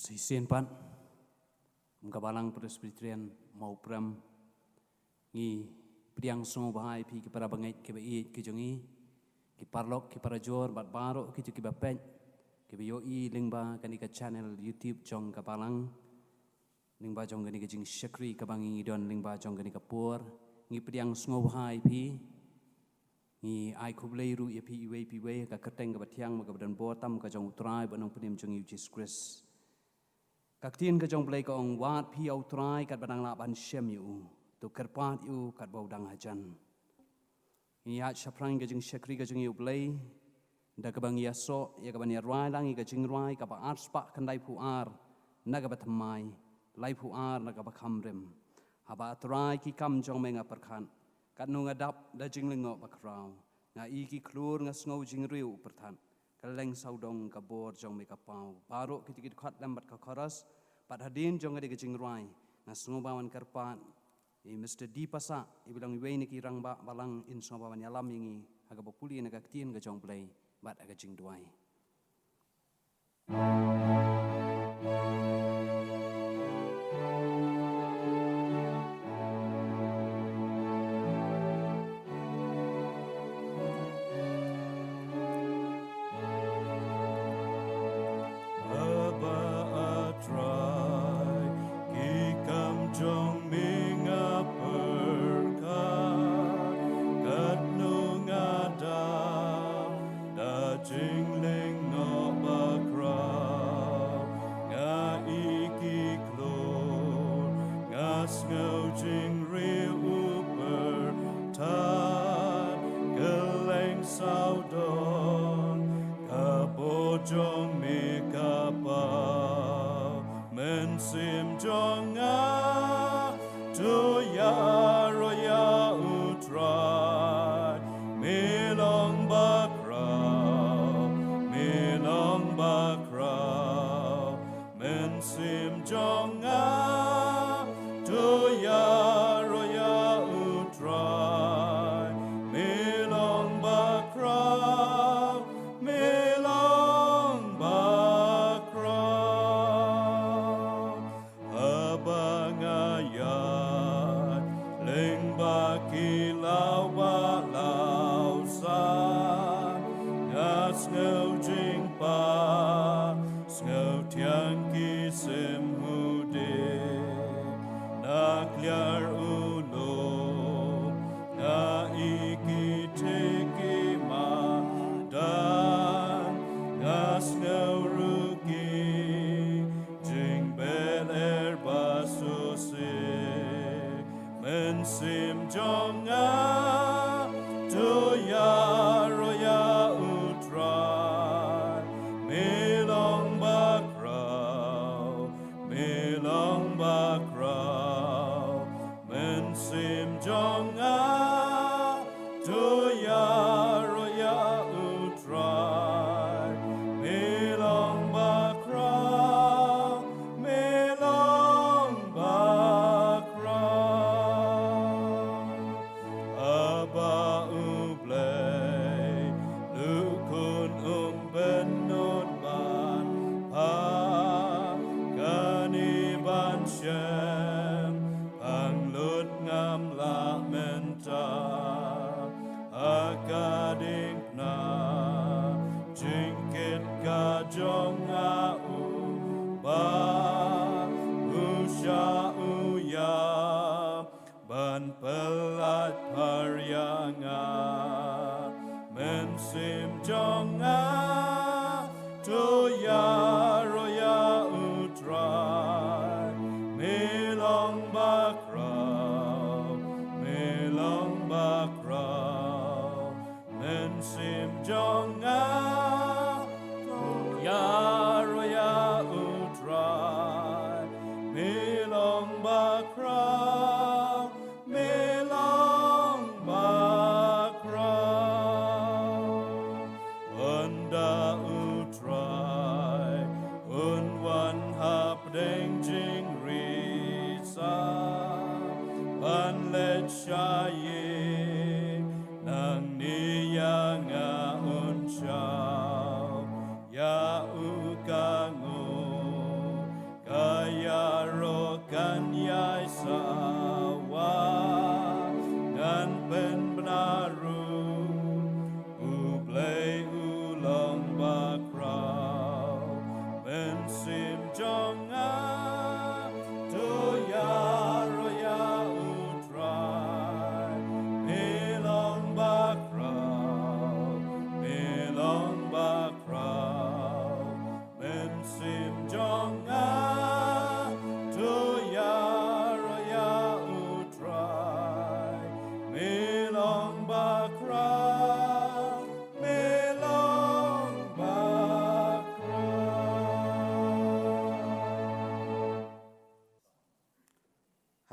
Pasisian pan, mengkabalang presbyterian mau pram, ngi priang song bahai pi kipara bangai kibai kijongi, kiparlok kipara jor bat baro kitu kibapet, kibayoi lingba kani ka channel YouTube jong kabalang, lingba jong kani ka jing syakri kabangi don lingba jong kani ka pur, ngi priang song bahai pi, ngi ai kublai ru ya pi iwe ka keteng ka batiang ka badan botam ka jong utrai banong penim jong Jesus Christ. Kak tien ka jong play ka ong wat pi au trai kat badang la ban shem yu tu kerpat yu kat bau dang hajan. Ini at shaprang ka jing syakri ka jing yu play da ka bang yaso ya ka ban rai lang ka jing rai ka ba art spa kan dai pu ar na ka batamai lai pu ar na ka ba khamrem haba trai ki kam jong menga perkhan kat nu ngadap da jing lengo ba krau nga I ki klur nga sngo jing riu perthan kaleng saudong ka bor jong me ka pau baro kitikit khat lambat ka kharas pat hadin jong ade jing rai na sngo bawan karpan I Mr. Di pasa I bilang we ni ki rang ba balang in so bawan yalam ingi aga bopuli na ka tien ka jong play bat aga jing duai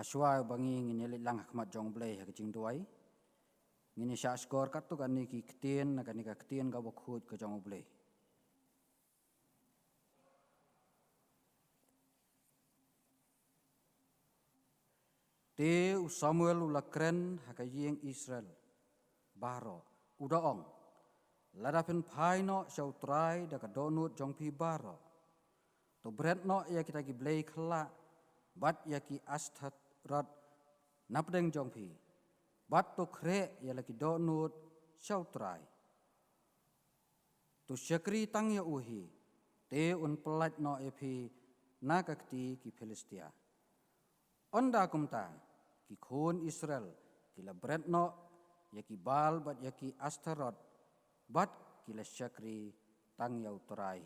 Joshua bangi ngini lang hakmat jong blay hakjing duai. Ngini sya skor kat tu kan ni ki ketien na kan ni ka ketien ka bokhut ka jong blay. Te Samuel ulakren hakayeng Israel baro udaong ladapin pai no syautrai da ka donut jong pi baro to bread no ya kita ki blay khla bat ya ki asthat rod napdeng jong pi bat to kre ya laki donut syautrai to syakri tang ya uhi te un pelat no epi nakakti ki Filistia onda kumta ki khun Israel ki la bread no ya ki bal bat ya ki astarot bat ki la syakri tang ya utrai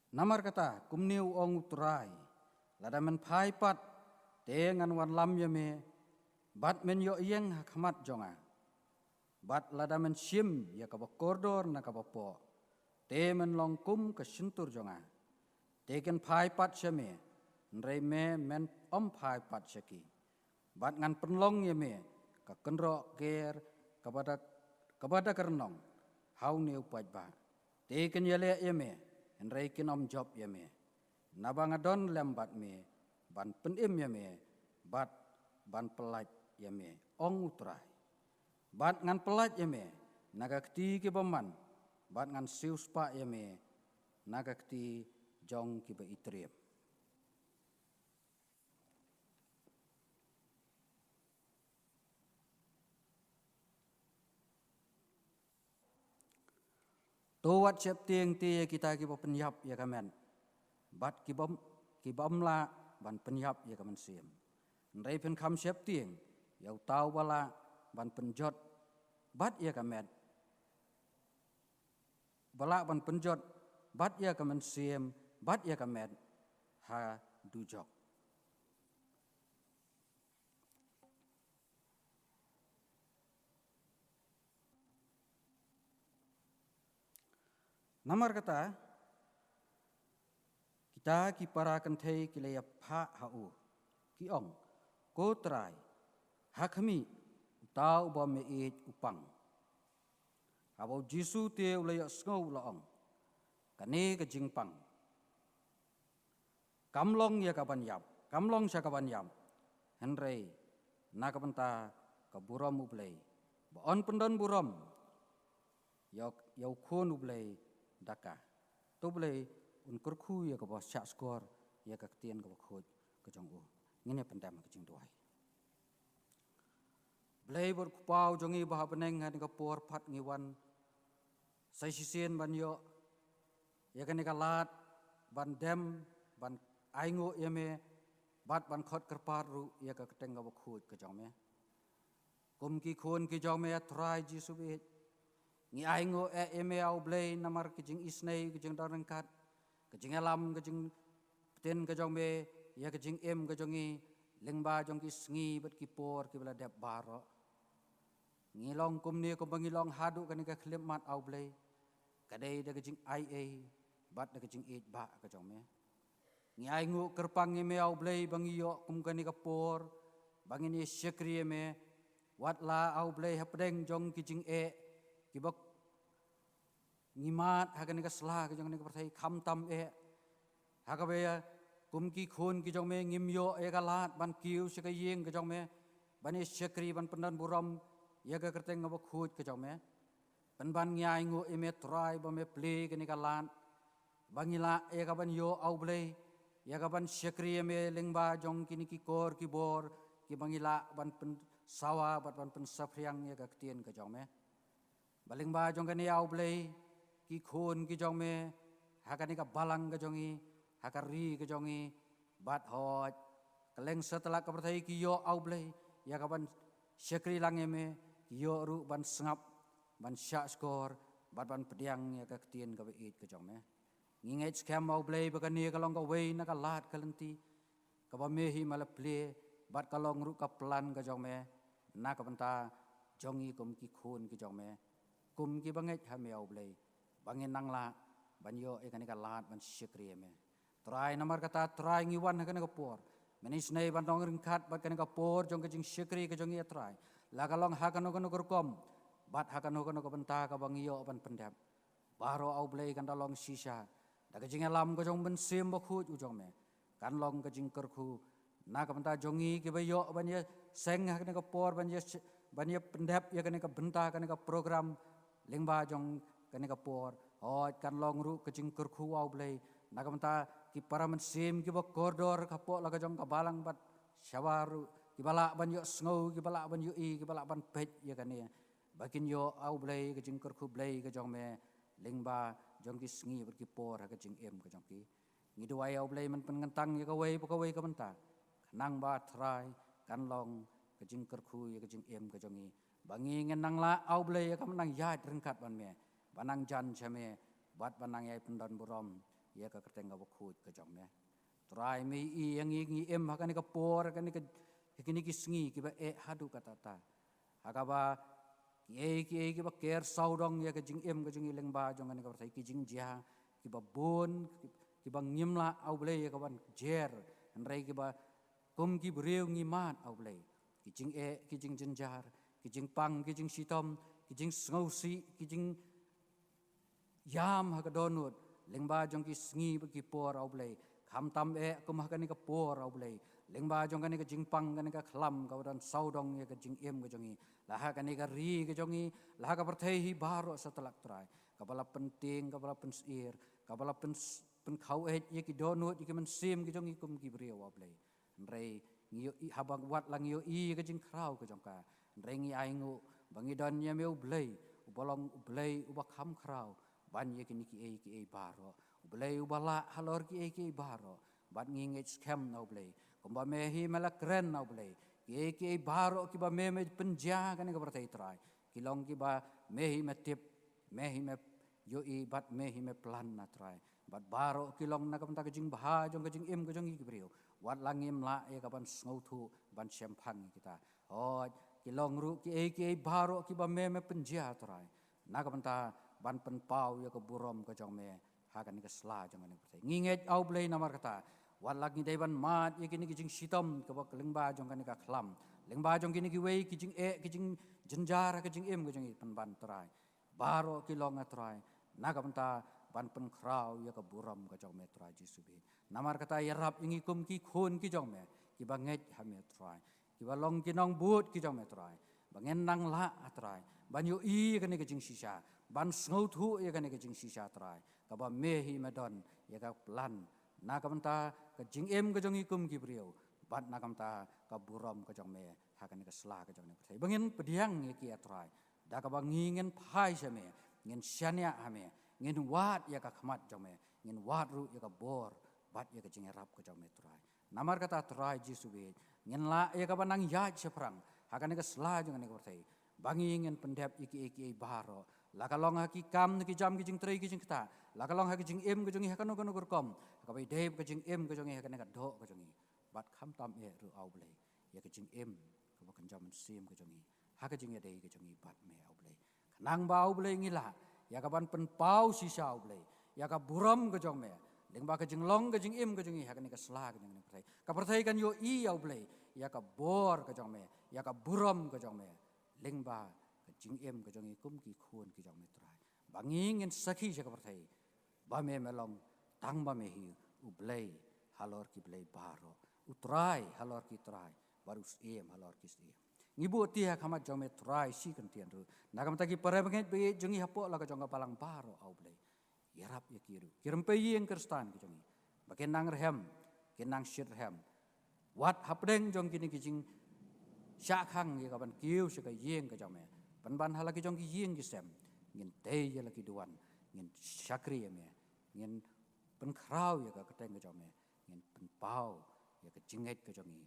namar kata kumniu ong utrai ladamen pai pat dengan wan lam yame bat men yo yeng hakmat jonga bat ladamen sim ya ka kordor na ka po te men longkum ka sintur jonga teken pai pat syame nrei me men om pai pat syaki bat ngan penlong yame ka kenro ger kepada kernong hau ne upat ba teken yale yame nrei kin om job yame nabangadon lembat me ban penim yame bat ban pelat yame ong utrai bat ngan pelat yame nagakti ki baman bat ngan sius pa yame nagakti jong ki ba itriem towat siap tieng tie kita ki ba penyap ya kamen bat ki bamla ban penyap ya kamen sim nrei pen kham siap tieng yau tau bala ban penjot bat ya kamet bala ban penjot bat ya kamen sim bat ya kamet ha dujok namar kata kita ki para kenthei ki leya pha hau ki ong ko trai hakmi tau ba me e upang abo jisu te ulaya sngau laong kane ka jingpang kamlong ya kaban yap kamlong sya kaban yap henrei na kabanta ka buram ublei ba on pendon buram yau khon ublei daka to blei un kurkhu ya ka ba sya skor ya ka tien ka khoj ka jong u ngine pendam ka jing duai blei bor kupau jongi bah beneng han ka por phat ngiwan sai sisien ban yo ya kan ka lat ban dem ban aingo yame bat ban khot kerpar ru ya ka keteng ka khoj ka jong me kum ki khon ki jong me trai jisu be ngi aingo yame au blei namar ki jing isnei ki jing darang kat ki jing alam ki jing ten ka jong me ya ki jing em ka jongi lengba jong ki sngi bat ki por ki bela dep baro ngilong kum ni ko bangilong hadu kan ka khlem mat au blei kadai da ka jing ai a bat da ka jing e ba ka jong me ngi ai ngu kerpang me au blei bangi yo kum kan ka por bangi ni syakri me wat la au blei hapdeng jong ki jing e ki bak ngimat hagan ka sla ka jong ni ka perthai kham tam e hakabe kum ki khun ki jong me ngim yo e ka lat ban kiu se ka yeng ka jong me bani syakri ban pendan buram ya ka kerteng ngabak khut ka jong me ban ban ngai ngu e me trai ba me ple ka ni ka lan bangila e ka ban yo au blei ya ka ban syakri me lengba jong ki ni ki kor ki bor ki bangila ban pen sawa ban pen sapriang ya ka tien ka jong me baling ba jong ka ni au blei ki khun ki jong me hakani ka balang ka jongi hakari ka jongi bat hoj kaleng setelah ka perthai ki yo au blei ya ka ban syakri lang me ki yo ru ban sngap ban sya skor ban pediang ya ka tien ka it ka jong me nginget skam au blei ba ka ni ka long ka wei na ka lat ka lenti ka ba me hi mala ple bat ka long ru ka plan ka jong me na ka banta jongi kum ki khun ki jong me kum ki banget ha me au blei bangin nang la ban yo ikan ikan lat ban syukri me try namar kata try ngi wan kan ka por menis nei ban dong ringkat bat kan ka por jong ka jing syukri ka jong ia try la kalong ha kan ko kom bat ha kan ko benta ka bang yo ban pendap baro au blei kan dalong sisa da ka jing alam ka jong ban sim ba khu jong me kan long ka jing ker khu na ka benta jongi ki ba yo ban ye seng ha kan ka por ban ye pendap ya kan ka benta kan ka program lingba jong kan ka por kan long ru ka jing ker khu au blei na ka benta ki para men sim ki ba koridor ka po la ka jong ka balang bat syawaru ki bala ban yo sngau ki bala ban yo i ki bala ban pet ya kan ya bakin yo au blei ka jing ker khu blei ka jong me lingba jong ki sngi ber ki por ka jing em ka jong ki ngi duai au blei man pen ngantang ya ka wei ka benta nang ba try kan long ka jing ker khu ya ka jing em ka jong i bangi ngen nang la au blei ya ka nang ya rengkat ban me banang jan chame bat banang yai pendon burom ya ka kerteng ka khu ka jong me try me i yang ngi em ha kan ka por kan ka kini ki sngi ki ba hadu kata ta ha ba ki ba ker saudong ya ka jing em ka jing leng ba jong kan ka thai ki jing ja ki ba bon ki ba ngimla au blei ya ka ban jer an rei ki ba kum ki breu ngi mat au blei ki jing jenjar ki jing pang ki jing sitom ki jing sngo si ki jing yam ha ka donut lengba jong ki sngi ba ki por au blei kham tam kum ha ka ni ka por au blei lengba jong ka ni ka jing pang ka ni ka khlam ka dan saudong ya ka jing em ka jongi la ha ka ni ka ri ka jongi la ha ka perthei hi baro satalak trai ka bala penting ka bala pensir ka bala pen khau ye ki donut ki men sim ki jongi kum ki breu au blei rei ngi i habang wat lang yo i ka jing krau ka jong ka rei ngi ai ngu bangi don ya meu blei bolong blei uba kham krau ban ye ki e baro blei ubala halor ki e baro bat ngi ngi scam nau blei komba me hi mala kren nau blei ki baro ki ba me penja kan ka bertai trai ki long ki ba me hi me tip me hi me yo i bat me hi me plan na trai bat baro ki long na kam ta ka jing bah jong ka jing em ka jong i ki breu wat langim la e ka ban ngau thu ban champagne kita ki long ru ki baro ki ba me penja trai na ka banta ban pen pau ya ka burom ka jong me ha kan ka sla jong ni pertai nginget au blei namar kata wat lagi dai ban mat ya kini ki jing sitom ka ba lengba jong kan ka khlam lengba jong kini ki wei ki jing jenjar ka jing em ka jong i pen ban trai baro ki long atrai na ka banta ban pen krau ya ka burom ka jong me trai jisubi namar kata ya rap ingi kum ki khun ki jong me ki banget ha me trai ki ba long ki nong but ki jong me trai bangen nang la atrai ban yo i kan ka jing sisa ban ngau thu ya kan ka jing sisa trai ka ba me hi madon ya ka plan na ka banta ka jing em ka jong i kum ki breu bat na kam ta ka burom ka jong me ha kan ka sla ka jong ne trai bangen pediang ya ki atrai da ka ba ngingen phai se me ngin syania ha me ngin wat ya ka khmat jong me ngin wat ru ya ka bor bat ya ka jing rap ka jong me trai namar kata trai jisubi ngin la ya ka banang ya seprang ha kan ka sla jong ne ka trai bangi ngin pendap iki baro la kalong ha ki kam ki jam ki jing trai ki jing kata la kalong ha ki jing em ka jong ha kan ko kom ka bai deb ka jing em ka jong ha kan ka do ka jong bat kham tam ru au blei ya ka jing em ka ba kan jam sim ka jong ha ka jing ya dei ka jong bat me au blei nang ba au blei ngila ya ka ban pen pau si sau blei ya ka buram ka jong me leng ba ka jing long ka jing em ka jong ha kan ka sla ka jong ne ka perthai kan yo i au blei ya ka bor ka jong me ya ka buram ka jong me leng ba ka jing em ka jong kum ki khun ki jong me trai bangi ngin sakhi ja ka perthai ba me melong tang ba me hi u blei halor ki blei baro utrai halor ki trai baru em halor ki em ngibu tia khamat jong me trai si kan tian ru nakam ta ki pare banget be jongi hapo la ka jong palang baro au blei yarap ya kiru kirim pe yeng kerstan ki jongi baken nang rehem kenang shit rehem wat hapdeng jong kini ki jing sha khang ye ka ban kiu se ka yeng ka jong me pan ban hala ki jong ki yeng ki sem ngin te ye la ki duan ngin shakri ye me ngin pen krau ye ka keteng ka jong me ngin pen pau ye ka jinget ka jong i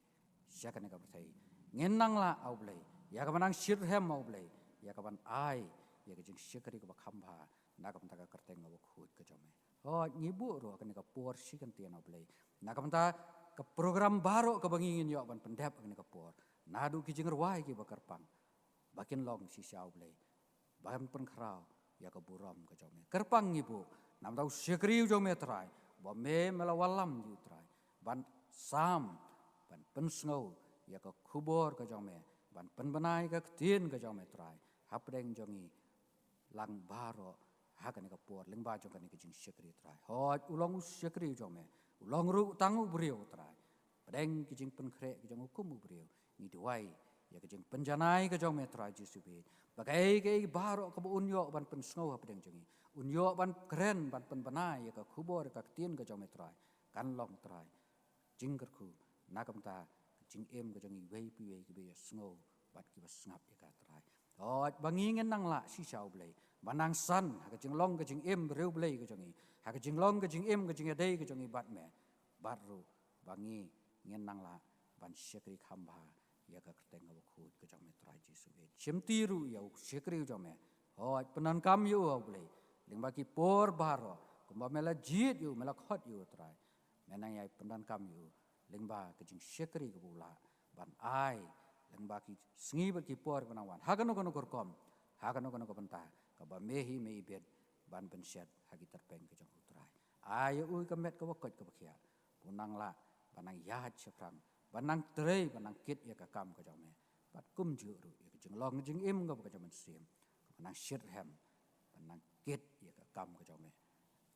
sha ka ne ka thai ngin nang la au blei ya ka banang shir hem au blei ya ka ban ai ya ka jing shikari ka ba kham ba na ka ta ka keteng ka khut ka jong me ngibu ro ka ne ka por shi kan tian au blei na ka ta ka program baro ka bangingin yo ban pendap ka ne ka por nadu ki jing wai ki bakar pang bakin long si siau blay bahan pen krau ya ke buram ke jome kerpang ibu nam tau sekriu jome trai ba me melawalam ju trai ban sam ban pen snow ya ke kubor ke jome ban pen benai ke tin ke jome trai hapdeng jongi lang baro hakan ke por ling ba jong kan ke jing sekri trai hot ulong sekri jome ulong ru tangu brio trai pedeng ke jing pen kre ke jong hukum brio ni duai ya ke jing penjanai ke jong metrai jisubi bagai ke baro ke unyo ban pen snow pedeng jongi unyo ban keren ban pen benai ya ke kubor ke tin ke jong metrai kan long trai jing kerku nakam ta jing em ke jongi wei pi wei ke be snow bat ki bas ngap ya ka trai hot bangingen nang la si siau blai banang san ha jing long ke jing em breu blai ke jongi ha jing long ke jing em ke jing adai ke jongi bat me baru bangi ngen nang la ban sekri khamba ya ka kerteng au khut ke jong metrai jisu be chimtiru ya sekri jome hot penan kam yu au blai ling baki por baro kumba mela jit yu mela khot yu trai menang yai penan kam yu ling ba ke jing sekri ke bula ban ai ling baki sngi baki por penawan hagano kono korkom hagano kono ko benta ka ba mehi me ibet ban pensyat hagi terpeng ke jong utrai ayo ui kemet ke wakot ke bakia punang la banang yahat seprang banang terei banang kit ya ka kam ke jome bat kum ju ru ya jing long jing im ke ke jome sim banang shit hem banang kit ya ka kam ke jome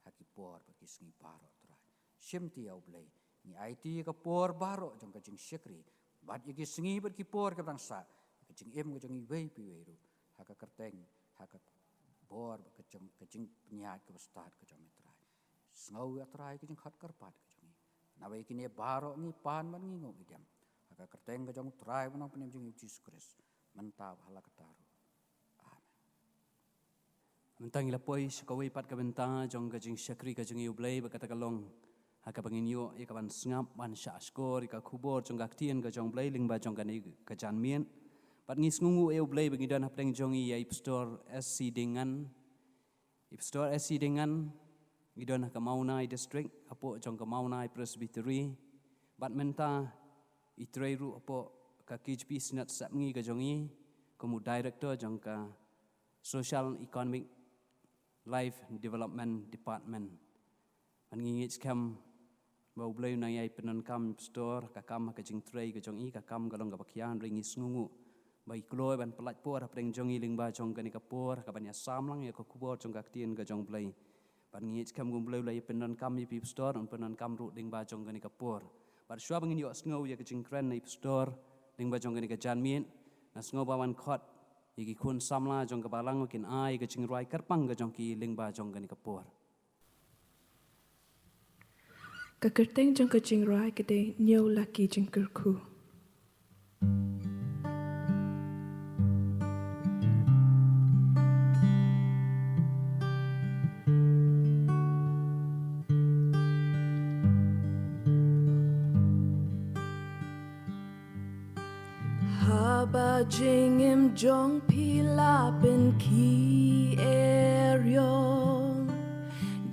hagi por bagi sngi baro trai sim ti au blai ni IT ke por baro jong ke jing sekri bat yagi sngi bat ki por ke bang sa ke jing im ke jong i wei pi wei ru ha ka kerteng ha ka bor ke jing penyat ke start ke jome trai snau ya trai ke jing khat karpat ke jong nawai kini baro ni pan man ngi ngok idam aka kerteng ke jong trai manang penem jing Jesus Christ mentap hala ketaru Mentang ila poi sekawai pat ka benta jong ka jing sekri ka jing ublay bakata kalong haka bangin yo ika ban sngap ban sha skor ika kubor jong ka tien ka jong blay ling ba jong ka ni ka jan mien pat ngis ngungu e ublay bagi dan hapdeng jong i ip store SC dengan idon ka Maunai district apo jong ka Maunai presbytery bat menta itreiru apo ka KHP sinat sapngi ka jong i komu director jong ka social economic life development department an ngingit kam bau blay na yai penan kam store ka kam ka jing tray ka jong i ka kam galong ka bakyan ringi sngungu bai kloy ban pelat por apreng jong i ling ba jong ka ni ka por ka ban ya samlang ya ko kubor jong ka tien ka jong blay ban ngit kam gum blay lay penan kam i pip store on penan kam ru ding ba jong ka ni ka por bar shwa bangin yo sngo ya ka jing kren na store ding ba jong ka ni ka jan mien na sngo ba wan khot Igi kun samla jong ka balang kin ai ka ching roi karpang ka jong ki ling ba jong ka ni ka por. Ka kerteng jong ka ching roi ka de nyau laki jing kerku. Haba jing im jong pila ben ki eryo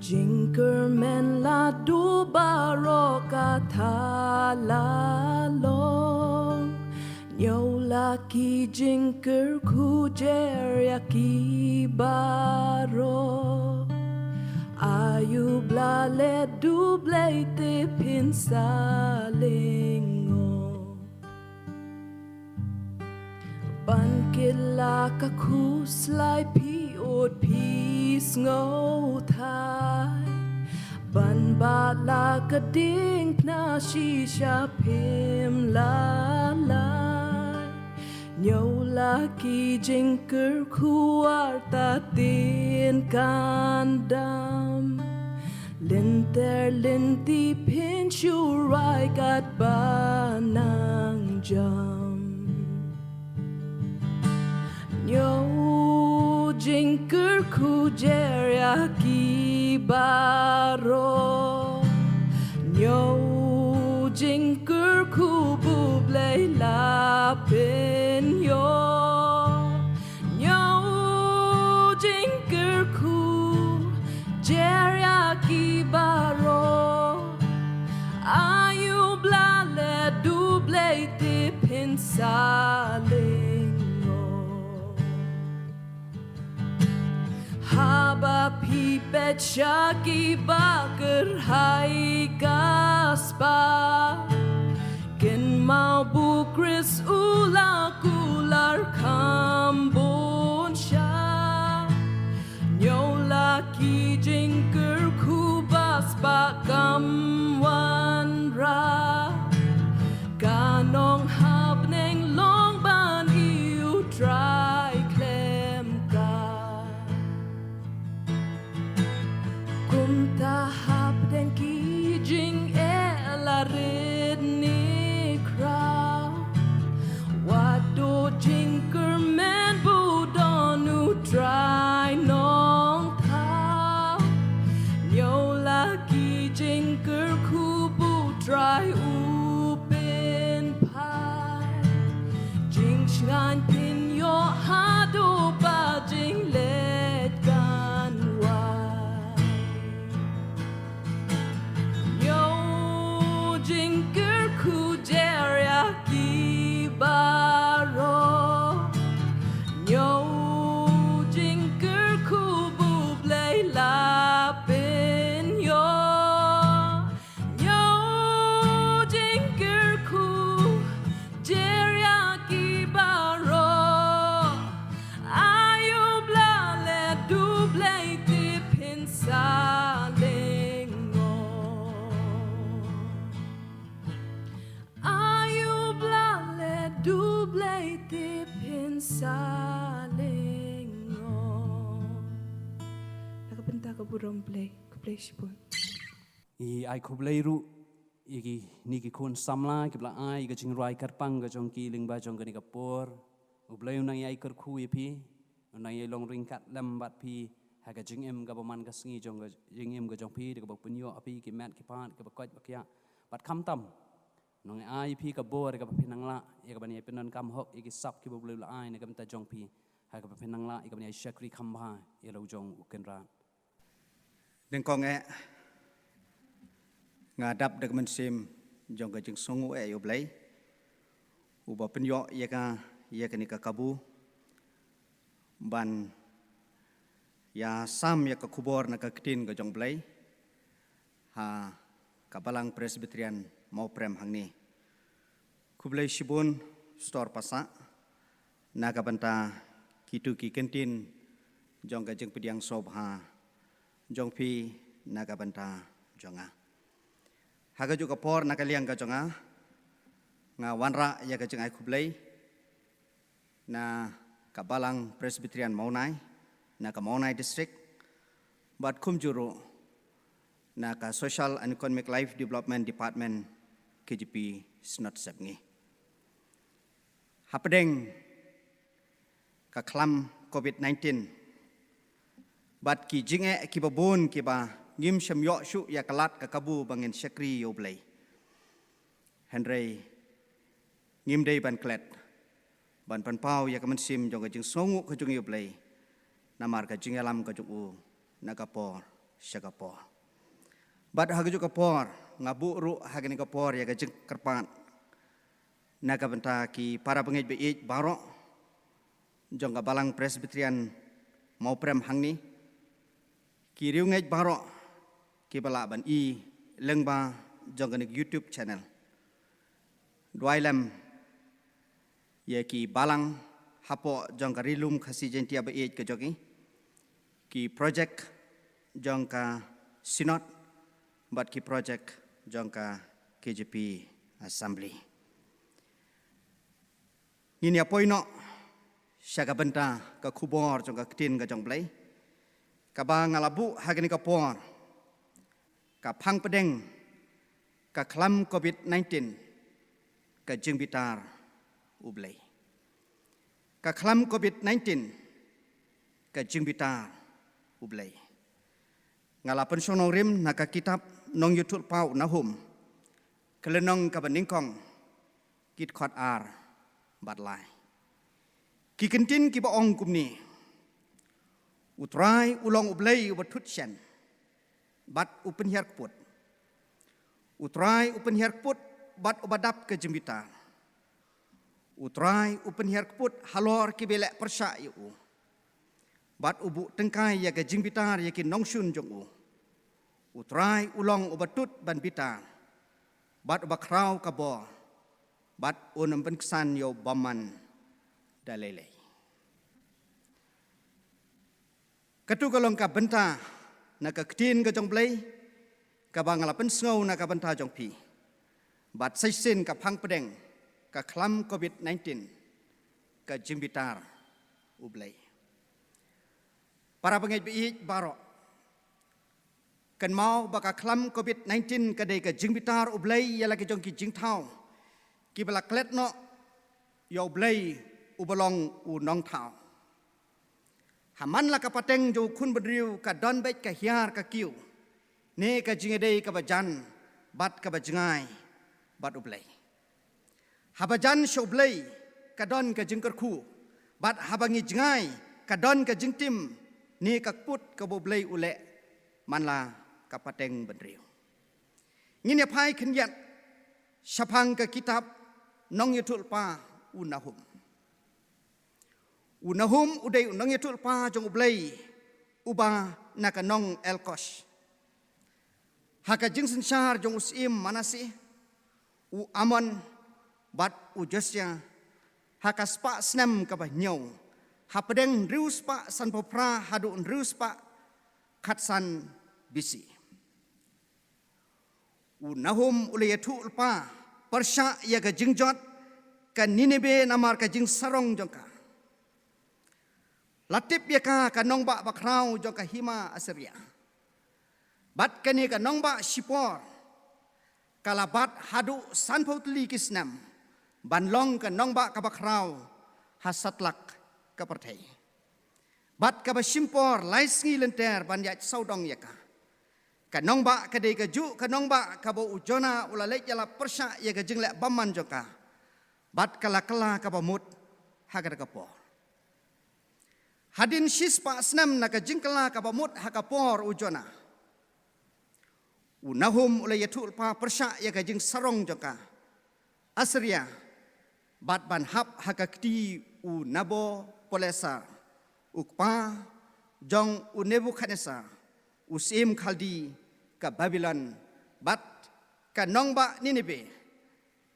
jinker men la du baro ka tha la long nyau la ki jinker ku jer ya ki baro ayu bla le du blay te pin sa lingo ban kila ka kuslai pi od pi snow thai ban ba la ka ding na shisha pim la la nyau la ki jinker kuar ta tin kandam linter linti pin shu rai kat banang jam Yo jinker ku jeria ki baro Yo jinker ku bublay lapin yo Yo jinker ku jeria ki baro Ayu blale dublay tipin saling Papi Betshaki Baker Hai Gaspa Ken mau bukris ula kular kambon sha Nyola ki jingker kubas bakam wanra Ganong habneng long ban iu dry klem ka Kumta habneng ki jing ela redni kra Wado jinker men budonu dry nong ta Nyola ki jinker kubu dry upin pai Jing shan pin yo hado ba jing let gan wai Yo jinker ku jeria ki baro Yo jinker ku bublay lapin yo Yo jinker ku jeria ki baro Ayu blale dublay tipin salingo Ayu blale dublay tipin salingo Nakapenta ka burong play sipon I ai kublai ru igi niki kun samla ki bla ai ga jing rai karpang ga jong ki ling ba jong ga ni kapor ublai unang ai kar khu pi unang ai long ring kat lam bat pi ha ga jing em ga baman ga sngi jong ga jing em ga jong pi de ga bok punyo api ki mat ki pat ga bakot bakya bat kham tam nong ai pi ka bor ga pinang la ya ga bani penon kam hok igi sap ki boblai la ai ne ga ta jong pi ha ga pinang la ga bani shakri kham ba ya lo jong uken ran Đừng con nghe ngà đập được mình xem dòng cái chừng sông ngũ yêu lấy u bảo bên yo ya cái này cả kabu ban ya sam ya cái kubor na cái tin cái dòng lấy ha kabalang Presbyterian mau prem hang ni kublai shibun store pasa na kabanta kitu ki kentin dòng cái chừng pediang sob ha jong pi naga banta jonga haga juga por naga liang ka jonga nga wanra ya ka jengai kublai na kabalang Presbyterian Maunai na ka Maunai district bat kum juru na ka Social and Economic Life Development Department KGP snot sabngi hapedeng ka klam COVID-19 bat ki jinge ki babon ki ba ngim shamyo shu ya kalat ka kabu bangin shakri yoblay henry ngim dei ban klet ban pan pau ya kaman sim jong jing songu ka jung yoblay namar ka jingalam ka jung nakapor shakapor bat ha ka kapor ngabu ru ha ka ni kapor ya ka jing kerpan nakabenta ki para bangij be baro jong ka balang Presbyterian mau prem hangni ki riu ngej baro ki bala ban I lengba jong YouTube channel dwailam ye ki balang hapo jong rilum khasi jentia ba ke jogi ki project jong ka sinot bat ki project jong ka KGP assembly ini apoino syaga benta ka kubor jong ka tin ka jong blai kaba ngalabu hagani ka por ka phang pedeng ka klam COVID-19 ka jing bitar ublay ka klam COVID-19 ka jing bitar ublay ngalapan sonong rim na ka kitab nong YouTube pau nahum kelenong ka beningkong kit khot ar batlai ki kentin ki ba ong kumni utrai ulong ublay ubatut shen bat upen herkput utrai upen herkput bat ubadap ke jembita utrai upen herkput halor ki belek persya yu bat ubu tengkai ya ke jing bitar ya ki nongshun jong utrai ulong ubatut ban bitar bat ubakrau kabo bat unam kesan yo baman dalele katu kalong ka benta na ka ktin ka jong blai ka bangala pen sngau na ka benta jong pi bat saisin ka phang pedeng ka klam covid-19 ka jing bitar ublai para pengai bi baro kan mau baka klam covid-19 ka dei ka jing bitar ublai ya lagi jong ki jing thau ki bala klet no yo blai ubalong u nong thau haman la ka pateng jo khun bedriu ka don bet ka hiar ka kiu ne ka jing dei ka bajan bat ka bajangai bat ublai habajan shoblai ka don ka jing kerku bat habangi jingai ka don ka jing tim ni ka put ka boblai ule manla ka pateng bedriu ngin ya pai khinyan sapang ka kitab nong yutul pa unahum udai nong yutul pa jong ublai uba naka nong elkosh haka jing sensar jong usim manasi u amon bat u josya haka spa snem ka ba nyau hapedeng rius pa san popra hadu rius pa khatsan bisi unahum ulayatu ulpa persya ya ka jingjot ka Ninebe namar ka jing sarong jongka latip ya ka nong ba bakrau jongka hima Assyria bat kani ka nong ba shipor kalabat hadu sanpotli kisnam banlong ka nong ba ka bakrau hasatlak ka perthai bat ka ba shimpor laisngi lenter ban ya saudong ya ka nong ba ka dei ka ju ka nong ba ka bo ujona ulalek yala persya ya ka jingle baman joka bat kala ka ba mut hagar ka por hadin shispa snam na ka jingkala ka ba mut hakapor ujona unahum ulayatul pa persya ya ka jing sarong joka Assyria bat ban hap hakakti unabo polesar ukpa jong Nebuchadnezzar usim Khaldi ka Babylon bat ka nongba Ninebe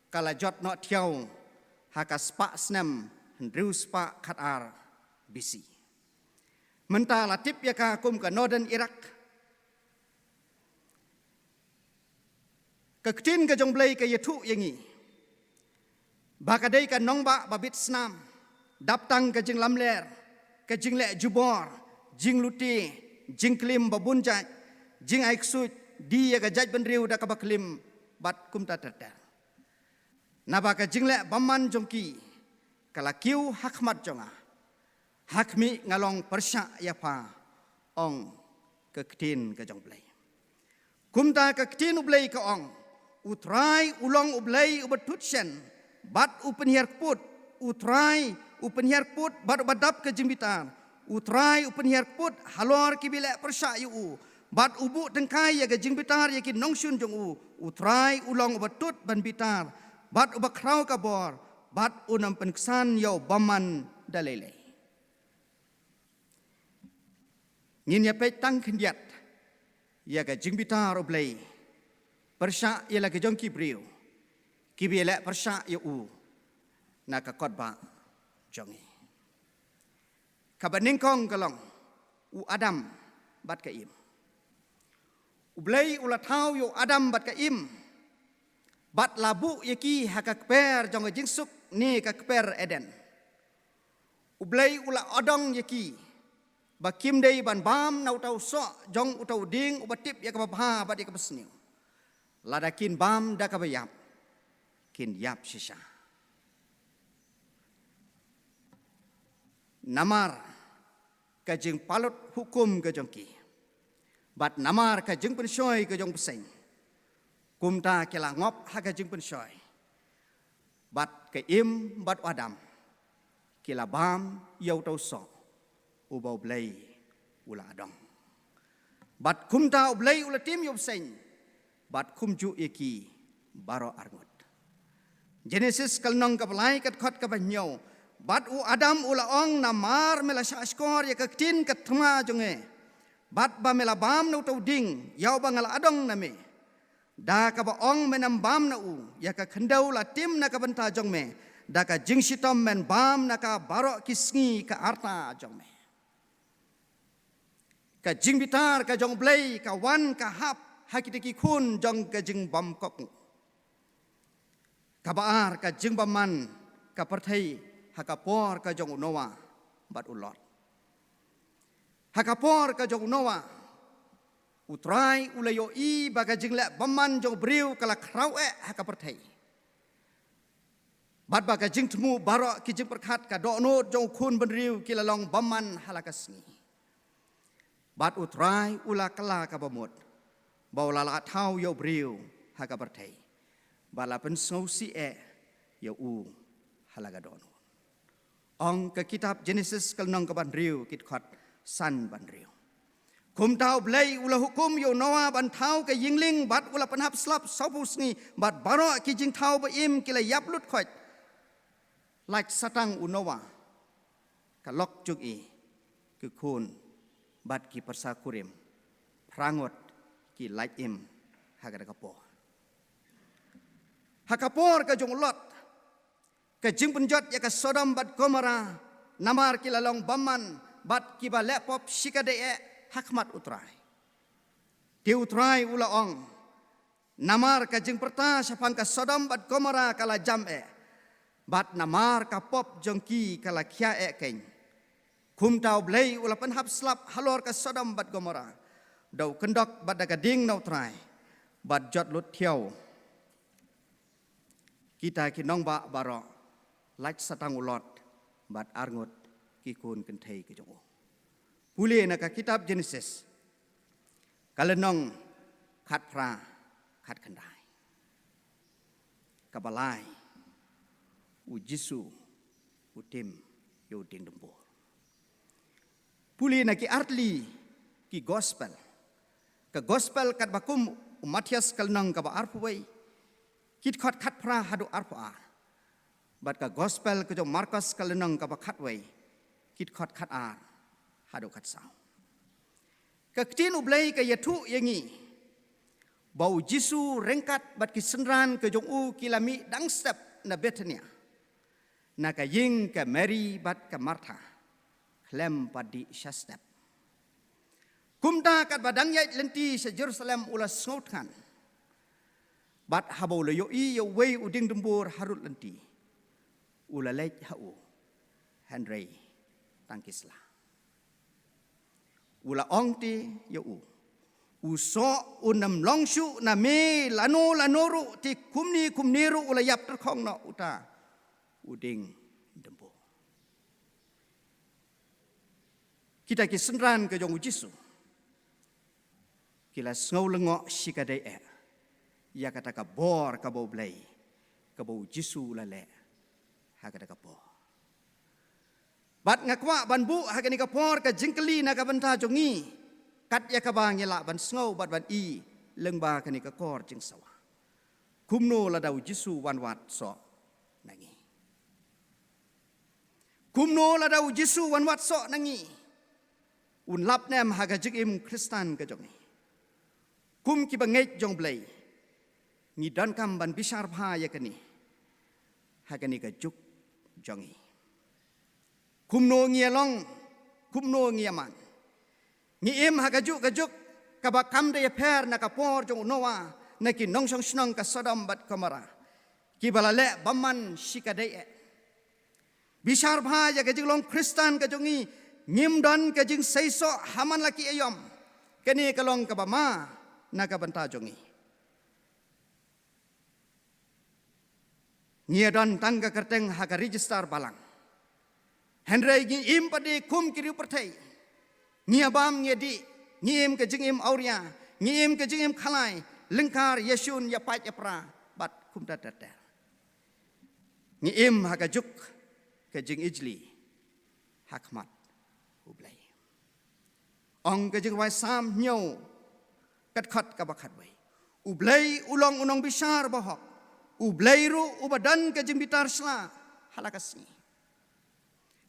kala jot no thiau haka spa snam hendriu spa khatar bisi menta latip ya ka kum ka northern Iraq ka ktin ka jong blai ka yetu yangi bakadai ka nongba babit snam daptang ka jing lamler ka jing le jubor jing luti jing klim babunja jing aiksut dia ka jaj benriu da ka baklim bat kum ta terter naba ka jing le baman jongki kala kiu hakmat jonga hakmi ngalong persya ya pa ong ka ktin ka jong blai kum ta ka ktin ublai ka ong utrai ulong ublai ubatutsen bat upenhiar put utrai upenhiar put bat badap ke jimbitan utrai upenhiar put halor kibile persya yu bat ubu tengkai ya ke jimbitar ya ki nongshun jong utrai ulong ubatut ban bitar bat ubakrau kabor bat unam penksan yo baman dalele ngin ya pe tang khendiat ya ke jimbitar ublai persya ya la ke jong kibriu kibile persya yu na ka kotba jongi kabaningkong kalong u Adam bat ka im ublai ulatau yo Adam bat ka im bat labu yaki hakakper jong jingsuk ni kakper Eden ublai ula odong yaki bakim dei ban bam nau tau so jong utau ding ubatip ya ka babha bat ya ka besniu ladakin bam da ka bayap kin yap shisha namar ka jing palut hukum ka jong ki bat namar ka jing pensoi ka jong peseng kumta kela ngop ha ka jing pensoi bat ka im bat Adam kila bam yau tau so ubau blai ula adong bat kumta ublai ula tim yau peseng bat kumju iki baro arngut Genesis kalnong ka balai kat khot ka banyau bat u Adam ula ong namar mela syashkor ya ketin ketma jonge bat ba mela bam na utau ding yau ba ngala adong name da ka ba ong menam bam na u ya ka khendau la tim na ka banta jong me da ka jing sitom men bam na ka barok kisngi ka arta jong me ka jing bitar ka jong blei ka wan ka hap hakitiki kun jong ka jing bam kok ka baar ka jing baman ka perthai hakapor ka jong unowa bat ulot hakapor ka jong unowa utrai ulayo i baga jing le baman jong briu kala krau hakaperthai bat baga jing temu barok ki jing perkhat ka dokno jong kun benriu kila long baman halakasni bat utrai ula kala ka bamut baula la thau yo briu hakaperthai bala pen sausi yo u halaga dono ong ke kitab Genesis kalnong ka banriu kit khat san banriu kum tau blai ula hukum yo Noah ban thau ka yingling bat ula panhap slap saupusngi bat baro ki jing thau ba im kila yaplut khot like satang u Noah ka lok juk i ke kun bat ki persakurim prangot ki like im hagada kapo hakapor ka jong lot ka jing penjot ya ka Sodom bat Gomora namar kilalong baman bat kiba lepop shikade hakmat utrai ti utrai ula ong namar ka jing perta sapang ka Sodom bat Gomora kala jam bat namar ka pop jongki kala kya keng kum tau blei ula pen hap slap halor ka Sodom bat Gomora dau kendok bat daga ding nau trai bat jot lut thiau kita kinong ba baro like satang ulot bat arngot kikun kenthei ke jongo pule na ka kitab Genesis kalenong khat pra khat khandai kabalai u Jisu u tim yo ding dembo pule na ki artli ki gospel ka gospel kat bakum Matias kalnong ka ba arpuwei kit khat khat pra hadu arpa bat ka gospel ke jong Markus kalenong ka bakhat wei kit khat khat ar hadu khat sao ka tin ublei ka yathu yangi bau Jisu rengkat bat ki senran ke jong u kilami dang step na Bethania na ka ying ka Mary bat ka Martha klem padi shastep kumda kat badang yai lenti se Jerusalem ula snotkan bat habau le yo i yo wei uding dembur harut lenti ula lek hau Henry tangkisla ula ongti yo u so unam longshu na me lanoru ti kumniru ula yap terkong no uta uding dembo kita ki senran ke jong Jisu kila ngau lengo sikadai ya kata ka bor ka bau blai ka bau Jisu lale hagada kapo bat ngakwa ban bu hagani kapor ka jingkeli na ka banta jongi kat ya ka bang yela ban sngo bat ban i lengba kani ka kor jing sawa kumno la dau Jisu wan wat so nangi kumno la dau Jisu wan wat so nangi un lap nem haga jing im Kristan ka jongi kum ki bangai jong blai ni dan kam ban bisar pha ya kani hagani ka juk jongi kumno ngialong kumno ngiaman ni im hagajuk kabakam de per na kapor jong Noah na ki nongsong snong ka Sodom bat Gomora ki balale baman shikadai bisar bha ya gajing long Kristan ka jongi ngim don ka jing seiso haman laki ayom kani kalong ka bama na ka banta jongi Niadon tangga kerteng haga register balang. Henry gi im padi kum kiri pertai. Niabam ngedi, ngim ke jingim auria, ngim ke jingim khalai, lengkar Yesun ya pat ya pra bat kum dadar. Ngim haga juk ke jing ijli hakmat ublai. Ong ke jing wai sam nyau kat khat ka bakhat wai. Ublai ulong unong bisar bahok. Ublairu ubadan ke jimbitar sla halakasni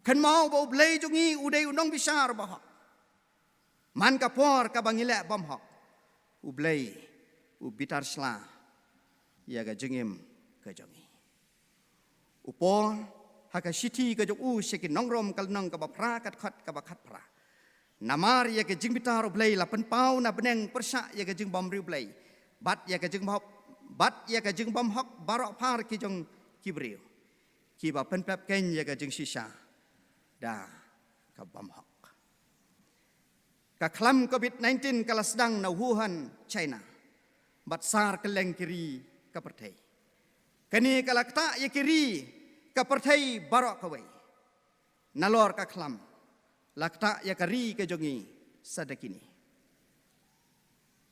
kan mau bau blay jongi udai unong bisar bahak man kapor kabangile bom hok ublay ubitar sla ya ga jengim ka jongi upol haka siti ka jong u sekin nongrom kal nong ka bapra kat khat ka bakhat pra namar ya ga jing bitar ublay la pen pau na beneng persa ya ga jing bom riu blay bat ya ga jing bom bat ya ga jing bom hok barok par ki jong kibriu ki ba pen pep ken ya ga jing sisa da ka bom hok ka klam COVID-19 kala sedang na Wuhan, China. Batsar keleng kiri ka pertai. Kani kala kta ye kiri ka pertai barok kawai. Nalor ka klam. Lakta ya kari ke jongi sadakini.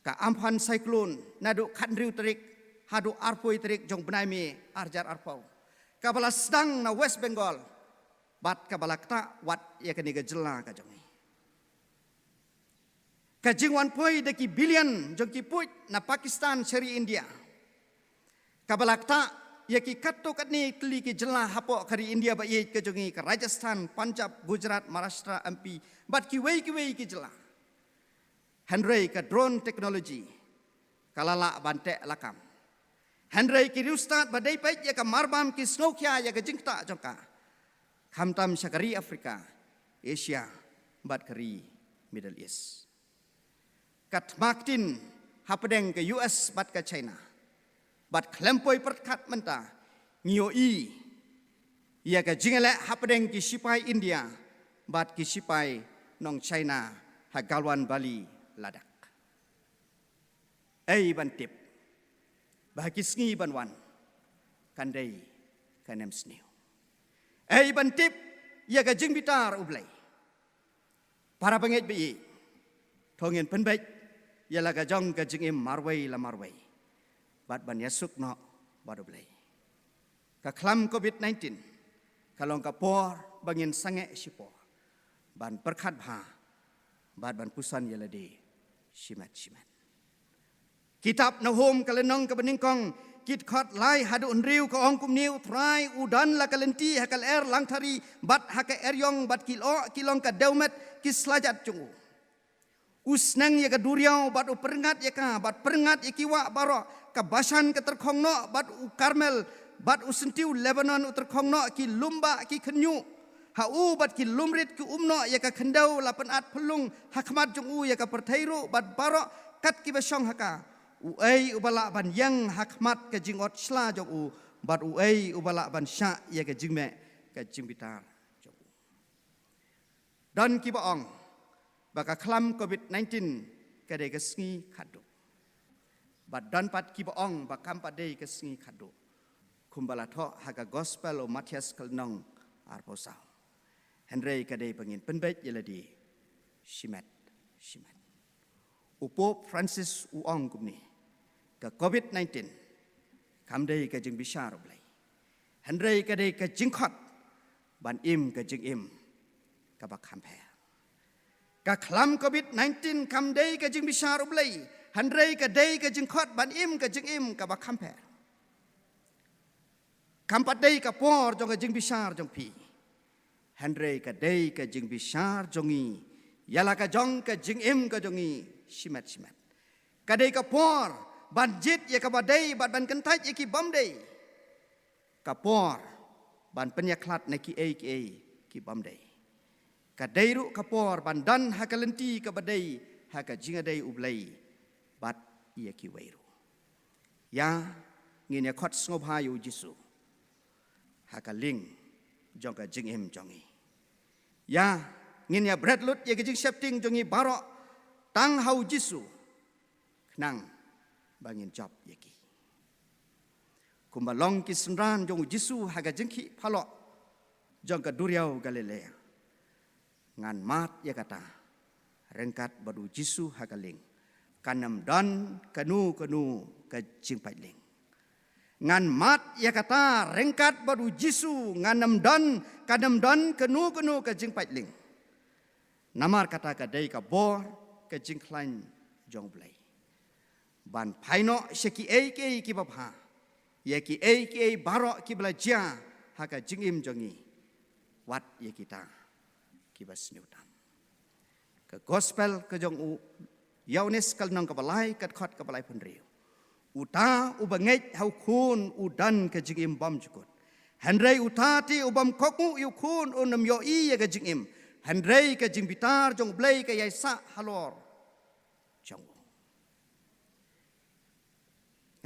Ka ampan cyclone nadu khandriu terik hadu arpoi terik jong benai mi arjar arpau. Ka bala sedang na West Bengal. Bat ka bala kta wat ya kani ga jela ka jongi. Kajingwan poi deki bilion jongki puit na Pakistan seri India. Kabalakta yaki katto katni kli ki jela hapo kari India ba ye ke jongi ke Rajasthan, Punjab, Gujarat, Maharashtra, MP bat ki wei ki jela. Handrai ka drone technology kalala bante lakam. Handrai ki rustat badai pait ya ka marbam ki snowkia ya ka jingta jongka. Khamtam syakari Afrika, Asia bat kari Middle East. Kat maktin hapedeng ke US bat ke China. Bat klempoi perkat menta ngio i ia ke jingele hapedeng ki sipai India bat ki sipai nong China hagalwan Bali ladak. Ei bantip bagi sngi banwan kandai kanem sniu. Ei bantip ia ke jing bitar ublai. Para pengit bi thongin penbaik ialah gajong gajing im marwai la marwai. Bat ban yasuk no badublay. Ka klam COVID-19 kalong ka por bangin sange sipo. Ban perkhat bha bat ban pusan ialah di simat. Kitab na hom kalenong ka beningkong kit khot lai hadu unriu ka ong kum niu trai udan la kalenti hakal er langthari bat haka eryong bat kilong ka daumet kislajat chungu. Usnang ya ka duriau bat uperingat ya ka bat peringat ya kiwa baro ka basan ka terkhong no bat u Karmel bat usentiu Lebanon uterkhong no ki lumba ki khenyu ha u bat ki lumrit ki umno ya ka khendau lapan at pelung hakmat jung u ya ka perthairu bat baro kat ki basong haka u ai ubala ban yang hakmat ka jingot sla jong u bat u ai ubala ban sya ya ka jingme ka jingbitar jong u dan ki baong baka klam COVID-19 kadai kesengi kado. Badan pat kibaong bakam padai kesengi kado. Kumbala tho haga gospel o Matias kalnong arposau. Henry kadai pengin penbait yeladi shimat. Upo Francis uong kumni ka COVID-19 kamdai ka jing bishar oblai. Henry kadai ka jingkhot ban im ka jing im ka bakhampe. Ka klam COVID-19 kam day ka jing bishar ublay. Handray ka day ka jing khot ban im ka jing im ka ba kamper. Kampat day ka por jong ka jing bishar jong pi. Handray ka day ka jing bishar jongi. Yala ka jong ka jing im ka jongi simat. Ka day ka por ban jit ya ka ba day ban kentaj ya ki bom day. Ka por ban penyaklat na ki ki bom day. Kadairu kapor bandan hakalenti kabadai hakajingadai ublai bat ia kiwairu. Ya nginya khot ngobhayu Jisu hakaling jongka jingim jongi. Ya nginya bradlut ya gijing septing jongi barok tang hau Jisu knang bangin job yaki. Kumbalong kisendran jong Jisu hagajingki palok jongka duriau Galilea. Ngan mat ya kata rengkat badu Jisu hakaling kanam dan kanu ka jingpailing ngan mat ya kata rengkat badu Jisu nganam dan kanam dan kanu ka jingpailing namar kata kadai ka bor ka jingklain jongblai ban paino sheki ke ki babha ya ki barok ki belajar haka jingim jongi wat ye kita kibas niutam ke gospel ke jong u yaunis kal nang kabalai kat khot kabalai penriu uta ubanget hau kun udan ke jingim bam jukut handrei utati ubam koku yu kun unam yo i ye ke jingim handrei ke jing bitar jong blei ke yai sa halor jong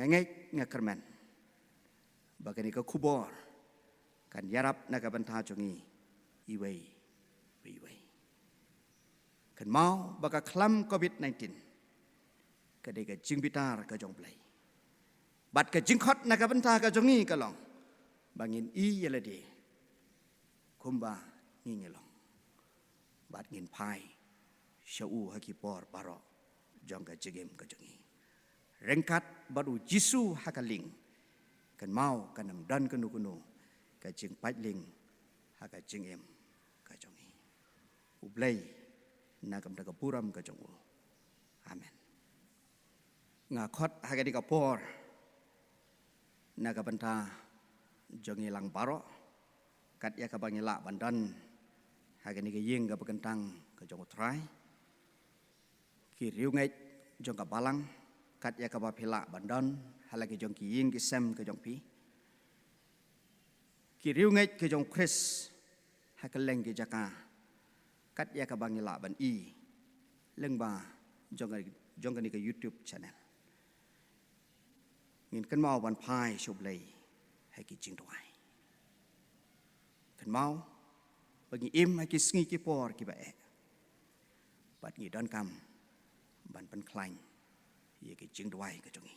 ngai ngakerman bagani ke kubor kan yarap naga bantah jongi iwei kan mau baka klam COVID-19 kadega jing bitar ka jong blai bat ka jing khot naga bantah ka jongi ka long bangin i yelade kumba ngingelong bat ngin pai shau hakipor baro jong ka jigem ka jongi rengkat baru jisu hakaling kan mau kanam dan kenu ka jing patling haka jing em ka jongi ublai nakam daga puram ka jongu amen nga khot haka di kapor naga banta jongi lang baro kat ya ka bangila bandan haka ni ka yeng ka bagantang ka jongu trai ki riu ngai jong ka balang kat ya ka ba phila bandan halagi jong ki yeng ki sem ka jong pi ki riu ngai ke jong Chris hakaleng ki jaka kat ya ka bangila ban i lengba jong ka ni ka YouTube channel ngin kan mau ban pai shop lei hai ki jing doi kan mau bagi im hai ki sngi ki por ki ba e bat ngi don kam ban pan klain ye ki jing doi ka jongi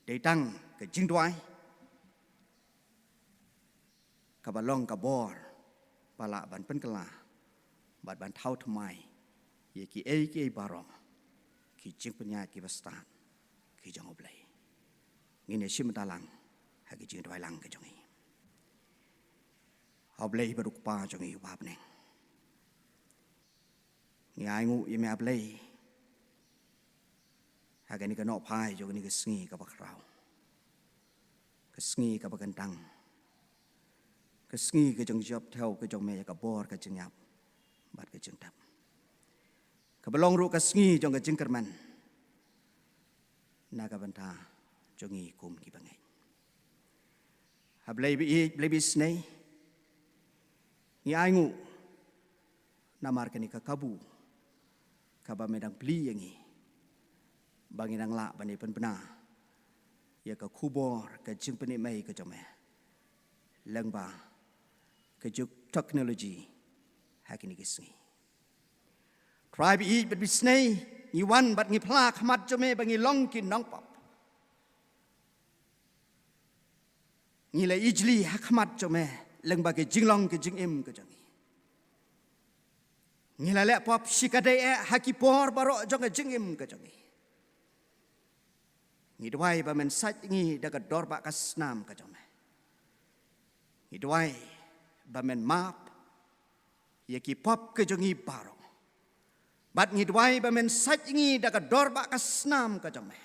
dei tang ka jing doi ka balong ka bor pala ban pen kala bat ban thau thmai ye ki ei ki baro ki jing penya ki bastan ki jong oblai ngine sim talang ha ki jing doi lang ka jongi oblai baruk pa jongi bab ne ngai ngu ye me oblai ha ka ni ka no pai jo ni ka sngi ka bakrau ka sngi ka bagantang ka sngi ka jong job theo ka jong me ka bor ka jing yap bat ka jing tap ka balong ru ka sngi jong ka jing kerman na ka banta jongi kum ki bangai ha blai bi snei ni ai ngu namar ka ni ka kabu ka ba medang pli yangi banginang la bani pen pena ya ka kubor ka jing peni mai ka jome lengba ka juk technology hakini kisngi tribe i but bisnei ni wan but ngi pla khamat jome bangi long kin nong pop ngi le ijli hakmat jome lengba ke jinglong ke jing im ka jangi ngi la le pop shikade e hakipor baro jong ka jing im ka jangi ngi dwai ba men sat ngi daga dorba ka snam ka jome ngi dwai ba men map ye ki pop ke jongi baro bat ngi dwai ba men sat ngi daga dorba ka snam ka jome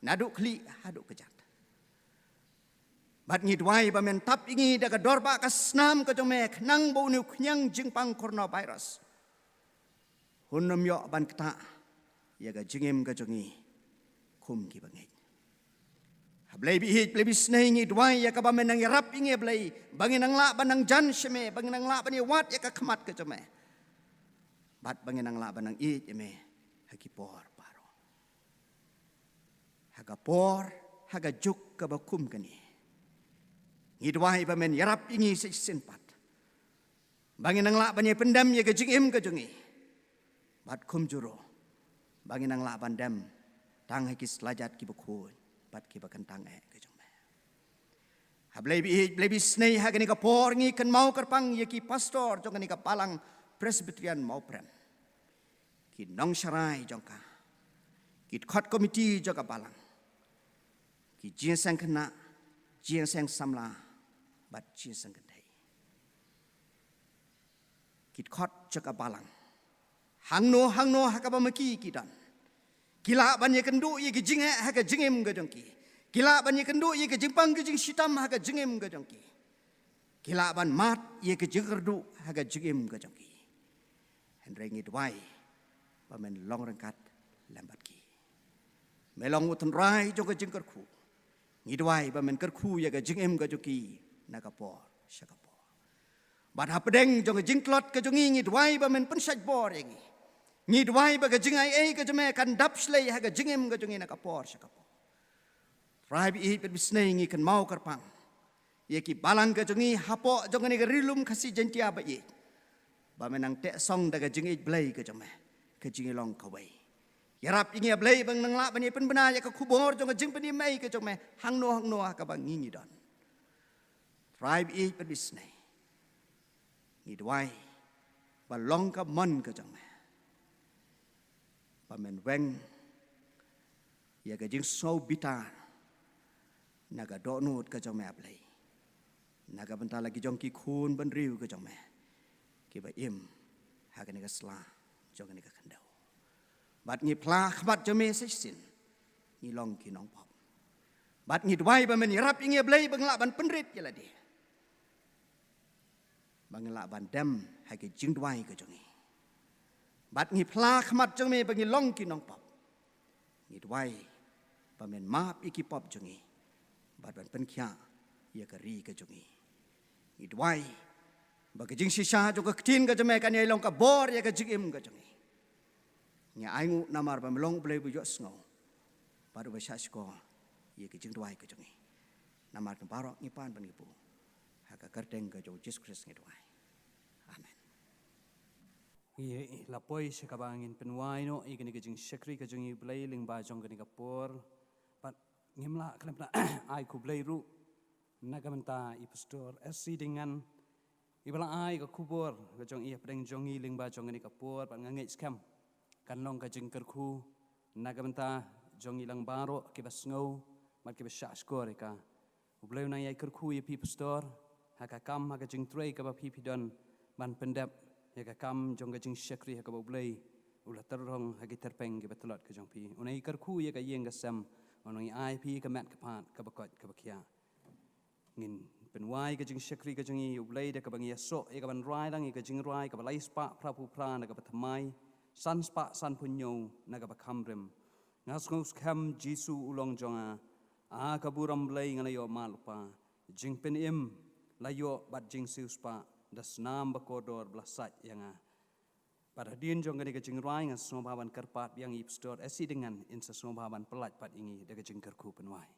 nadu kli hadu kejat bat ngi dwai ba men tap ngi daga dorba ka snam ka jome nang bo nu knyang jingpang coronavirus hunnam yo ban kta ya ga jingim ka jongi kum ki bangai blai bi hit blai bi snei ngi dwai ya ka ba men nang rap ngi blai bangin nang la banang jan shme bangin nang la bani wat ya ka khmat ka jome bat bangin nang la banang i me hakipor baro haga por haga juk ka ba kum kani ngi dwai ba men yarap ngi sin pat bangin nang la bani pendam ya ka jingim ka jongi bat kum juro bangin nang la bandam tang hakis lajat ki bakhoy bat ki bakantang e ka jong ha blai bi snei ha gani ka por ngi kan mau karpang ye ki pastor jong gani ka palang presbyterian mau prem ki nong sharai jong ka ki khot committee jong ka palang ki jien sang khna jien sang samla bat jien sang kadai ki khot jong ka palang hangno ha ka ba maki ki dan kila banye kendu ye ke jinge ha ka jingem ga jongki kila banye kendu ye ke jingpang ke jing sitam ha ka jingem ga jongki kila ban mat ye ke jigerdu haga jigim ke jongki henrengi dwai bamen long rengkat lambat ki melong utun rai jong ke jingker ku ngidwai bamen kerku ye ke jingim ke jongki nakapor syakapor bad hapedeng jong ke jingklot ke jongi ngidwai bamen pensaj bor yengi ngidwai ba ke jingai ke jeme kan dap slei haga jingim ke jongi nakapor syakapor rai bi it bisnei ngi kan mau karpang ye ki balang ke jongi hapo jong ni ke rilum khasi jentia ba ye ba menang tek song daga jingi blai ke jome ke jingi long kawai yarap ingi blai bang nang la bani pen bena ya ke kubor jong jing peni mai ke jome hang no ka bang ngi don tribe e per bisnei ngi dwai ba long ka mon ke jome ba men weng ya ke jing so bitar naga do nut ke jome blai naga bentar lagi jong ki khun ban riu ke jong me ki ba im ha ke ni ka sla jong ni ka khandau bat ngi pla khbat jome sin ni long ki nong pop bat ngi dwai ba men rap ingi blai bang la ban penrit ya la di bang la ban dam ha ke jing dwai ke jong ni bat ngi pla khmat jong me bang long ki nong pop ngi dwai ba men map iki pop jong ni bat ban pen kya ya ka ri ke jong ni idwai bagi jing sisa jo ka ktin ka jame kan ye long ka bor ya ka jigim ka jong nya aingu namar ba melong blai bu jo sngo baru ba shasko ye ka jing dwai ka jong namar kan baro ni pan ban ibu ha ka kardeng ka jo Jesus Christ ngi dwai amen ye lapoi se ka bangin penwai no i gani ka jing shakri ka jong i blai ling ba jong gani ka por pat ngimla klempna ai ku blai ru nagamenta i pastor SC dengan ibala ai ka kubor ka jong i pedeng jong i ling ba jong ni ka por pa ngangai skam kan long ka jing kerku nagamenta jong i lang baro ki basngau mat ki basha skor ka ubleu na ai kerku i pi pastor ha ka kam ha ka jing trei ka ba pi don ban pendap ya ka kam jong ka jing shakri ha ka ba ublei ula terong ha ki terpeng ki batolot ka jong pi unai kerku ya ka yeng ka sam onoi ai pi ka mat ka pat ka bakot ka bakia ngin penwai ka jing shakri ka jing i ublei da ka bang yaso e ka ban rai lang i ka jing rai ka balai spa prapu pra na ka pathamai san spa san punyo na ka bakamrem ngas ngos kam jisu ulong jonga a ka buram blei ngana yo malupa jing pen im layo bat jing siu spa das nam ba kodor blasat yanga pada din jong ka jing rai ngas no baban karpat yang i store esi dengan insa so baban pelat pat ingi da ka jing kerku penwai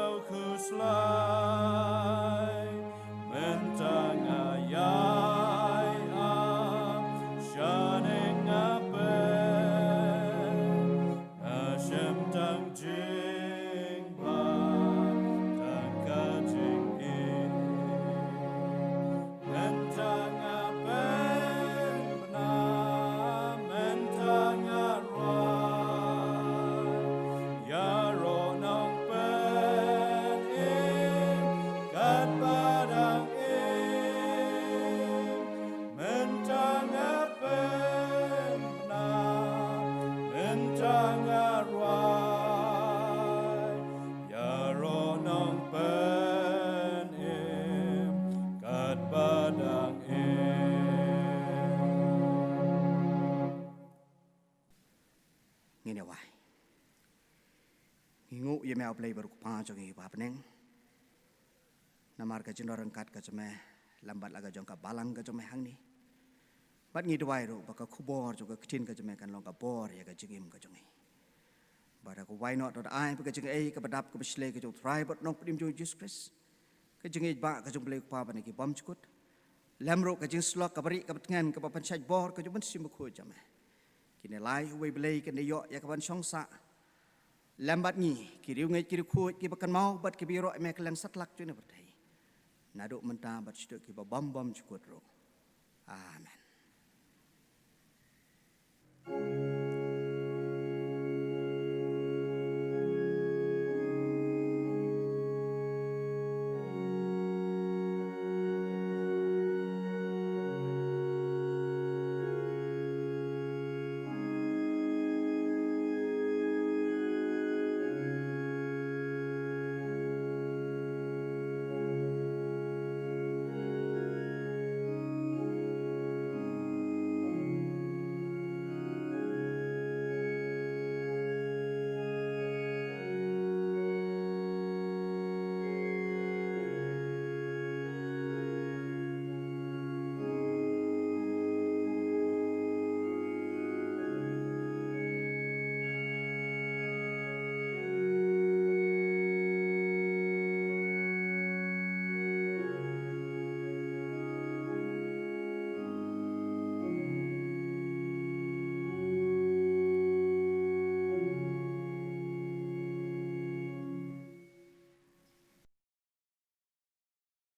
kau kuslai mentang ayai shining apen Hashem tang jing ba tang ka jing in mentang apen na mentang arai yaro nong pen in kat padang in mentang apen na mentang arai yaro nong pen in kat padang in Ngene wai. Ngingu ye me aplay baru pa jong i ba peneng. Namar ka jindor angkat ka jome lambat laga jong ka balang ka jome hang ni. Bat ngi dwai ro baka khubor jo ka ktin ka jome kan long ka bor ya ka jingim ka jong i. Bara ko why not ai ka jing ai ka badap ka bisle ka jong try but nong pdim jo Jesus Christ. Ka jing i ba ka jong play pa ba ni ki bom chukut. Lamro ka jing slok ka bari ka batngan ka pan chaj bor ka jong sim khu jame. Kini lai we blay kan yo ya ka ban song sa. Lambat ni kiriu ngai kiriu khu ki bakan mau bat ki biro me ka lang satlak tu ne berdai. Naduk mentah bat siduk ki ba bom bom chukut ro. Amen.